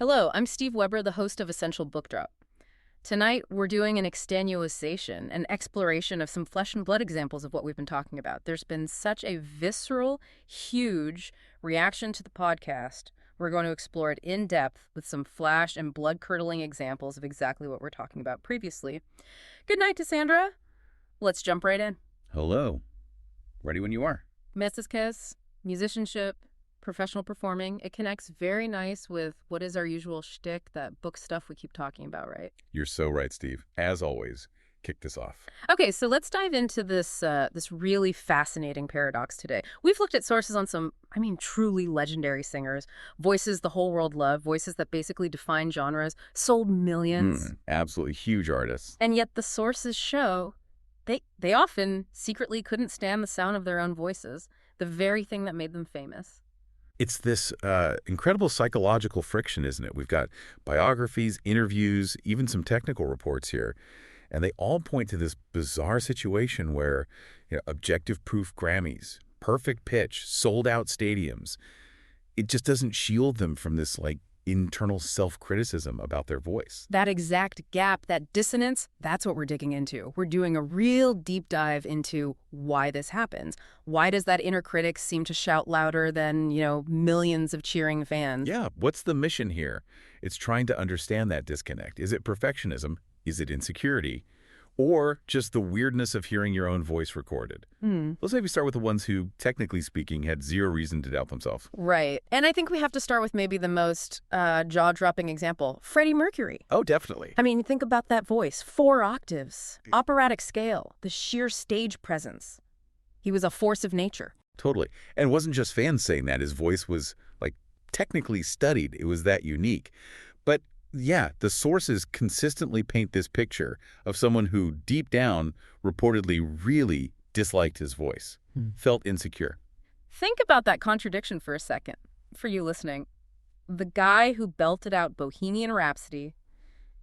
Hello, I'm Steve Weber, the host of Essential Book Drop. Tonight, we're doing an extenuation, an exploration of some flesh and blood examples of what we've been talking about. There's been such a visceral, huge reaction to the podcast. We're going to explore it in depth with some flash and blood-curdling examples of exactly what we're talking about previously. Good night to Sandra. Let's jump right in. Hello. Ready when you are. Mrs. Kiss, musicianship, professional performing, it connects very nice with what is our usual shtick, that book stuff we keep talking about, right? You're so right, Steve. As always, kick this off. Okay, so let's dive into this really fascinating paradox today. We've looked at sources on some, truly legendary singers, voices the whole world loved, voices that basically define genres, sold millions. Absolutely huge artists. And yet the sources show they often secretly couldn't stand the sound of their own voices, the very thing that made them famous. It's this incredible psychological friction, isn't it? We've got biographies, interviews, even some technical reports here. And they all point to this bizarre situation where objective proof Grammys, perfect pitch, sold out stadiums. It just doesn't shield them from this internal self-criticism about their voice. That exact gap, that dissonance, that's what we're digging into. We're doing a real deep dive into why this happens. Why does that inner critic seem to shout louder than, millions of cheering fans? Yeah, what's the mission here? It's trying to understand that disconnect. Is it perfectionism? Is it insecurity? Or just the weirdness of hearing your own voice recorded? Let's maybe start with the ones who, technically speaking, had zero reason to doubt themselves. Right. And I think we have to start with maybe the most jaw-dropping example, Freddie Mercury. Oh, definitely. Think about that voice. 4 octaves, operatic scale, the sheer stage presence. He was a force of nature. Totally. And it wasn't just fans saying that. His voice was, technically studied. It was that unique. But yeah, the sources consistently paint this picture of someone who, deep down, reportedly really disliked his voice, felt insecure. Think about that contradiction for a second, for you listening. The guy who belted out Bohemian Rhapsody,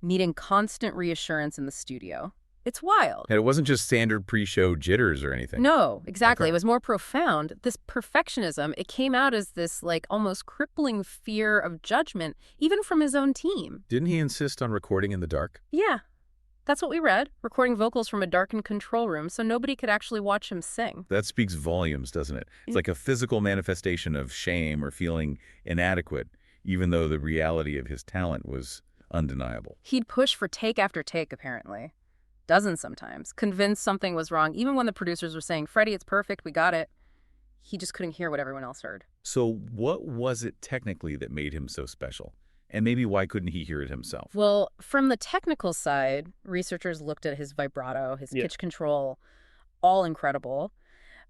needing constant reassurance in the studio. It's wild. And it wasn't just standard pre-show jitters or anything. No, exactly. Okay. It was more profound. This perfectionism, it came out as this almost crippling fear of judgment, even from his own team. Didn't he insist on recording in the dark? Yeah, that's what we read. Recording vocals from a darkened control room so nobody could actually watch him sing. That speaks volumes, doesn't it? It's like a physical manifestation of shame or feeling inadequate, even though the reality of his talent was undeniable. He'd push for take after take, apparently. Dozens sometimes, convinced something was wrong, even when the producers were saying, Freddie, it's perfect, we got it. He just couldn't hear what everyone else heard. So what was it technically that made him so special? And maybe why couldn't he hear it himself? Well, from the technical side, researchers looked at his vibrato, his pitch control, all incredible.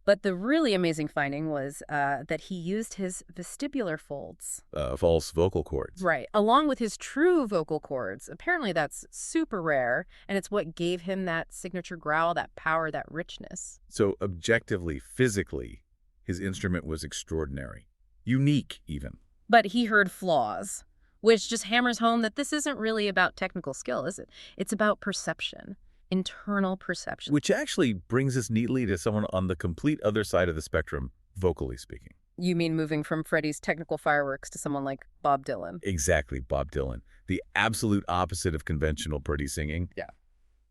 But the really amazing finding was that he used his vestibular folds. False vocal cords. Right, along with his true vocal cords. Apparently that's super rare, and it's what gave him that signature growl, that power, that richness. So objectively, physically, his instrument was extraordinary. Unique, even. But he heard flaws, which just hammers home that this isn't really about technical skill, is it? It's about perception. Internal perception. Which actually brings us neatly to someone on the complete other side of the spectrum, vocally speaking. You mean moving from Freddie's technical fireworks to someone like Bob Dylan? Exactly, Bob Dylan. The absolute opposite of conventional pretty singing. Yeah.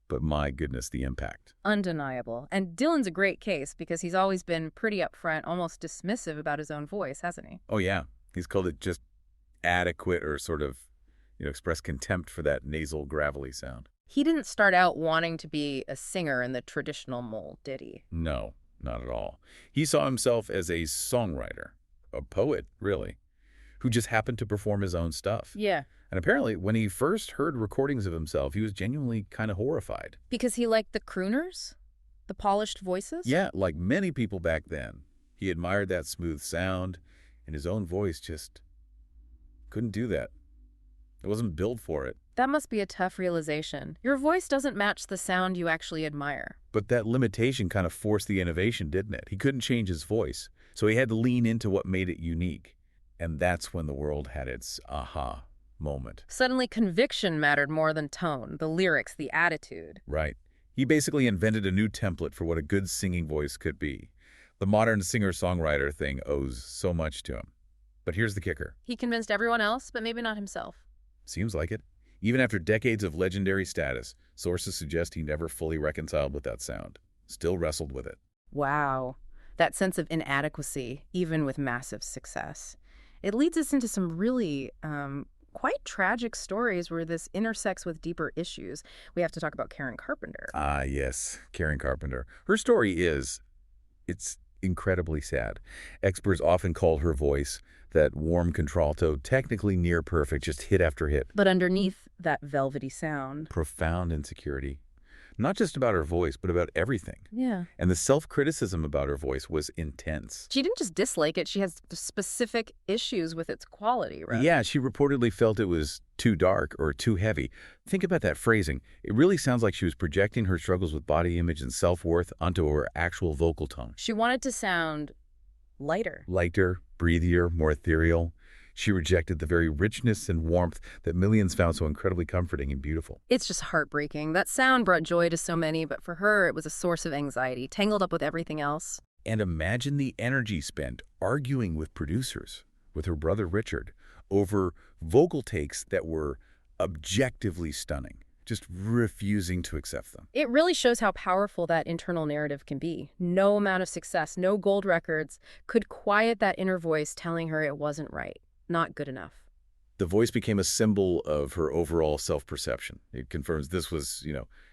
But my goodness, the impact. Undeniable. And Dylan's a great case because he's always been pretty upfront, almost dismissive about his own voice, hasn't he? Oh, yeah. He's called it just adequate or sort of, express contempt for that nasal, gravelly sound. He didn't start out wanting to be a singer in the traditional mold, did he? No, not at all. He saw himself as a songwriter, a poet, really, who just happened to perform his own stuff. Yeah. And apparently, when he first heard recordings of himself, he was genuinely kind of horrified. Because he liked the crooners? The polished voices? Yeah, like many people back then. He admired that smooth sound, and his own voice just couldn't do that. It wasn't built for it. That must be a tough realization. Your voice doesn't match the sound you actually admire. But that limitation kind of forced the innovation, didn't it? He couldn't change his voice, so he had to lean into what made it unique. And that's when the world had its aha moment. Suddenly conviction mattered more than tone, the lyrics, the attitude. Right. He basically invented a new template for what a good singing voice could be. The modern singer-songwriter thing owes so much to him. But here's the kicker. He convinced everyone else, but maybe not himself. Seems like it. Even after decades of legendary status, sources suggest he never fully reconciled with that sound. Still wrestled with it. Wow. That sense of inadequacy, even with massive success. It leads us into some really quite tragic stories where this intersects with deeper issues. We have to talk about Karen Carpenter. Ah, yes, Karen Carpenter. Her story it's incredibly sad. Experts often call her voice, that warm contralto, technically near perfect, just hit after hit. But underneath that velvety sound. Profound insecurity. Not just about her voice, but about everything. Yeah. And the self-criticism about her voice was intense. She didn't just dislike it, she has specific issues with its quality, right? Yeah, she reportedly felt it was too dark or too heavy. Think about that phrasing. It really sounds like she was projecting her struggles with body image and self-worth onto her actual vocal tone. She wanted to sound lighter. Lighter, breathier, more ethereal. She rejected the very richness and warmth that millions found so incredibly comforting and beautiful. It's just heartbreaking. That sound brought joy to so many, but for her, it was a source of anxiety, tangled up with everything else. And imagine the energy spent arguing with producers, with her brother Richard, over vocal takes that were objectively stunning, just refusing to accept them. It really shows how powerful that internal narrative can be. No amount of success, no gold records could quiet that inner voice telling her it wasn't right. Not good enough. The voice became a symbol of her overall self-perception. It confirms this was,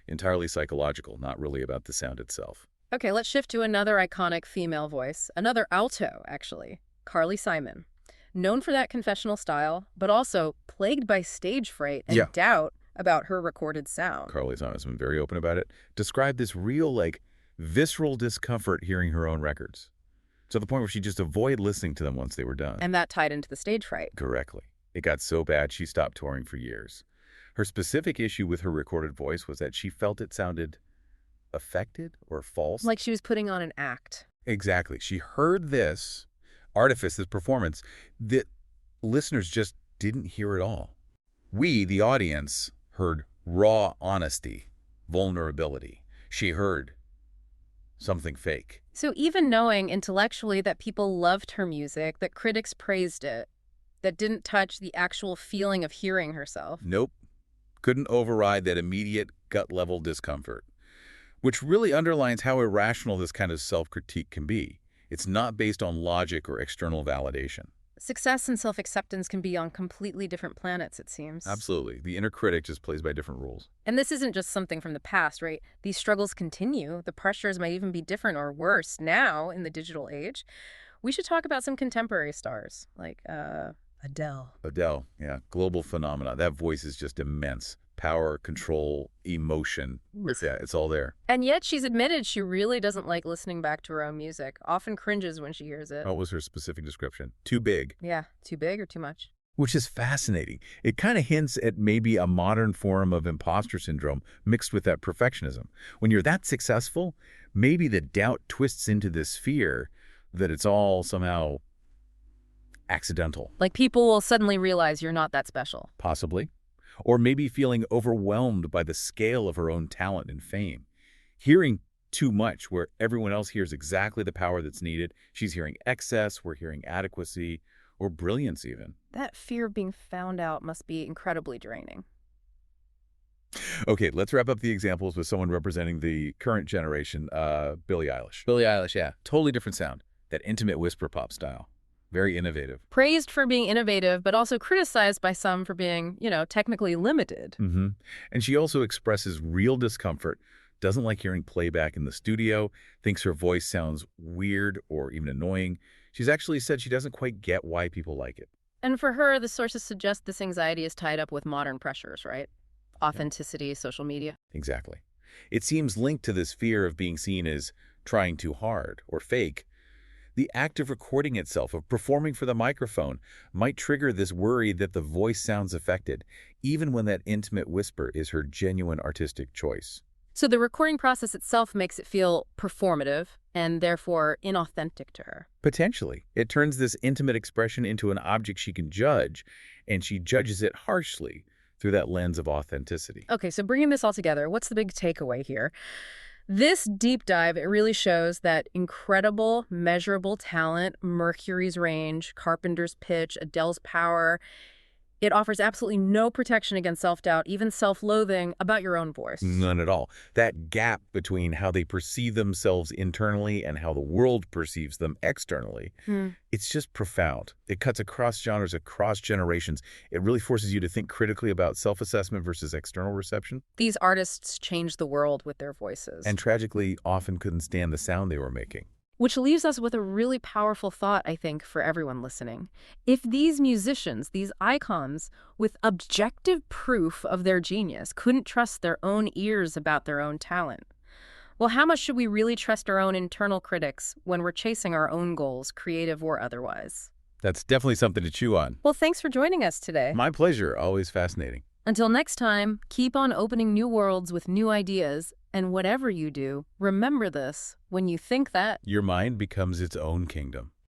entirely psychological, not really about the sound itself. Okay, let's shift to another iconic female voice, another alto, actually, Carly Simon. Known for that confessional style, but also plagued by stage fright and doubt about her recorded sound. Carly Simon's been very open about it. Described this real, visceral discomfort hearing her own records. To the point where she just avoided listening to them once they were done. And that tied into the stage fright. Correctly. It got so bad she stopped touring for years. Her specific issue with her recorded voice was that she felt it sounded affected or false. Like she was putting on an act. Exactly. She heard this artifice, this performance, that listeners just didn't hear at all. We, the audience, heard raw honesty, vulnerability. She heard something fake. So even knowing intellectually that people loved her music, that critics praised it, that didn't touch the actual feeling of hearing herself. Nope. Couldn't override that immediate gut-level discomfort, which really underlines how irrational this kind of self-critique can be. It's not based on logic or external validation. Success and self-acceptance can be on completely different planets, it seems. Absolutely. The inner critic just plays by different rules. And this isn't just something from the past, right? These struggles continue. The pressures might even be different or worse now in the digital age. We should talk about some contemporary stars, like Adele. Adele, yeah. Global phenomena. That voice is just immense. Power, control, emotion. Yeah, it's all there. And yet she's admitted she really doesn't like listening back to her own music, often cringes when she hears it. What was her specific description? Too big. Yeah, too big or too much? Which is fascinating. It kind of hints at maybe a modern form of imposter syndrome mixed with that perfectionism. When you're that successful, maybe the doubt twists into this fear that it's all somehow accidental. Like people will suddenly realize you're not that special. Possibly. Or maybe feeling overwhelmed by the scale of her own talent and fame. Hearing too much where everyone else hears exactly the power that's needed. She's hearing excess, we're hearing adequacy, or brilliance even. That fear of being found out must be incredibly draining. Okay, let's wrap up the examples with someone representing the current generation, Billie Eilish. Billie Eilish, yeah. Totally different sound. That intimate whisper pop style. Very innovative. Praised for being innovative, but also criticized by some for being, technically limited. Mm-hmm. And she also expresses real discomfort, doesn't like hearing playback in the studio, thinks her voice sounds weird or even annoying. She's actually said she doesn't quite get why people like it. And for her, the sources suggest this anxiety is tied up with modern pressures, right? Authenticity, social media. Exactly. It seems linked to this fear of being seen as trying too hard or fake. The act of recording itself, of performing for the microphone, might trigger this worry that the voice sounds affected, even when that intimate whisper is her genuine artistic choice. So the recording process itself makes it feel performative and therefore inauthentic to her. Potentially. It turns this intimate expression into an object she can judge, and she judges it harshly through that lens of authenticity. Okay, so bringing this all together, what's the big takeaway here? This deep dive, it really shows that incredible, measurable talent, Mercury's range, Carpenter's pitch, Adele's power, It offers absolutely no protection against self-doubt, even self-loathing about your own voice. None at all. That gap between how they perceive themselves internally and how the world perceives them externally, it's just profound. It cuts across genres, across generations. It really forces you to think critically about self-assessment versus external reception. These artists changed the world with their voices. And tragically, often couldn't stand the sound they were making. Which leaves us with a really powerful thought, I think, for everyone listening. If these musicians, these icons, with objective proof of their genius, couldn't trust their own ears about their own talent, well, how much should we really trust our own internal critics when we're chasing our own goals, creative or otherwise? That's definitely something to chew on. Well, thanks for joining us today. My pleasure. Always fascinating. Until next time, keep on opening new worlds with new ideas. And whatever you do, remember this: when you think that, Your mind becomes its own kingdom.